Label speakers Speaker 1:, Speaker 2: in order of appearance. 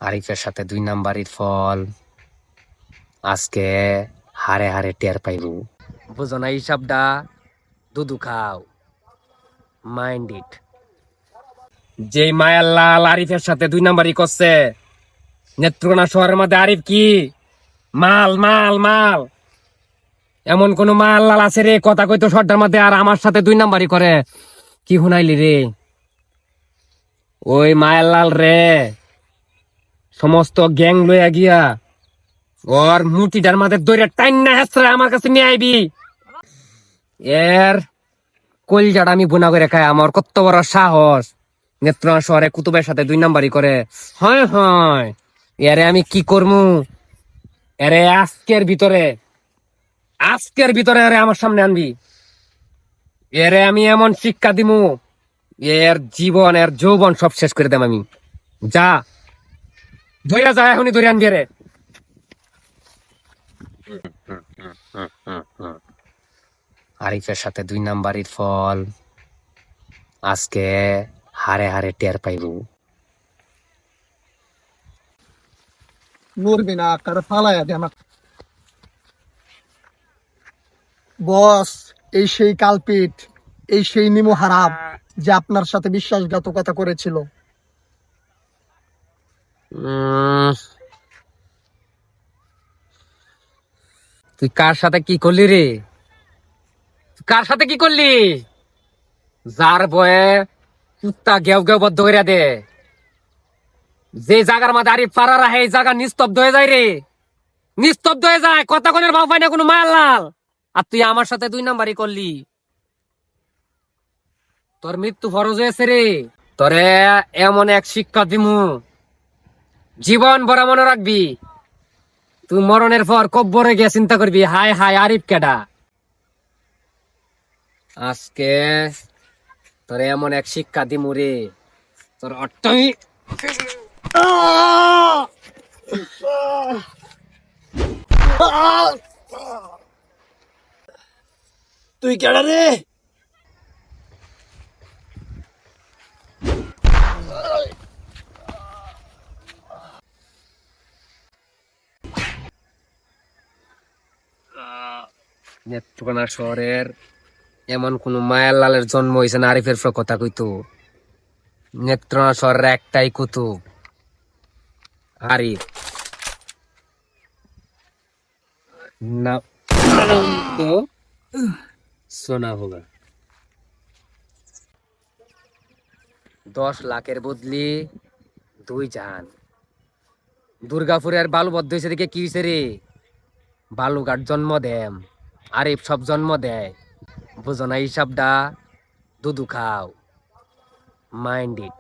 Speaker 1: আরিফের সাথে 2 নাম্বারির ফল আজকে হারে হারে টের পাইব। বুঝো না হিসাবটা? দুধু খাও, মাইন্ড ইট। যেই মায়ার লাল আরিফের সাথে 2 নাম্বারি করছে, নেত্রকোনা শহরের মধ্যে আরিফ কি মাল মাল মাল? এমন কোন মাল লাল আছে রে কথা কইতো সর্দার মধ্যে আর আমার সাথে 2 নাম্বারি করে? কি শুনাইলি রে? ওই মায়ার লাল রে সমস্ত গ্যাং লইয়া গিয়া ওর মুটিটার মাঝে দৈরে টাইন্না হেসরা আমার কাছে নিয়ে আইবি। এর কলজাটা আমি বুনা করে খাই। আমার কত বড় সাহস! নেত্রকোনা শহরে কুতুবের সাথে 2 নাম্বারি করে। হয় হয়, এরে আমি কি করমু? এরে আজকের ভিতরে এরে আমার সামনে আনবি। এরে আমি এমন শিক্ষা দিমু, এর জীবন এর যৌবন সব শেষ করে দেব আমি। যা ধইরা যা, এখনই ধরে আনবি রে। আরিফের সাথে 2 নাম্বারির ফল আজকে হারে হারে টের পাইব।
Speaker 2: নড়বি না, কারো ফালাইয়া দে আমার বস। এই সেই কালপিট, এই সেই নিমো হারাম যে আপনার সাথে বিশ্বাসঘাতকতা করেছিল।
Speaker 1: তুই কার সাথে কি করলি রে? কার সাথে কি করলি? যার বয়ে কুত্তা গেউ গেউ বদ্ধ করে দে। যে জায়গার মধ্যে আরিফ পাড়া রাহে এই জায়গা নিস্তব্ধ হয়ে যায় রে, নিস্তব্ধ হয়ে যায়। কথা কোনের ভাব পাই না কোনো মায়ার লাল। আর তুই আমার সাথে 2 নাম্বারই করলি। তোর মৃত্যু ফরজ হয়েছে রে। তোরে এমন এক শিক্ষা দিমু, জীবন ভরা মনে রাখবি। তুই মরণের পর কব্বরে গিয়ে চিন্তা করবি, হায় হায় আরিফ কেডা। আজকে তোরে এমন এক শিক্ষা দিমু রে, তোর অট্টাই
Speaker 2: তুই কেডা রে?
Speaker 1: নেত্রকোনা শহরের এমন কোন মায়ার লালের জন্ম হয়েছে না আরিফের কথা কইতো? নেত্রকোনা শহরের একটাই কুতুব, আরিফ। না তো শোনা হোগা। 10 লাখের বদলি 2 জান। দুর্গাপুরের বালুবদ্ধ হয়েছে দেখে কি হয়েছে রে? বালুঘাট জন্ম দেম, আরিফ সব জন্ম দেয়। বুঝো না হিসাবটা? দুধু খাও, মাইন্ড ইট।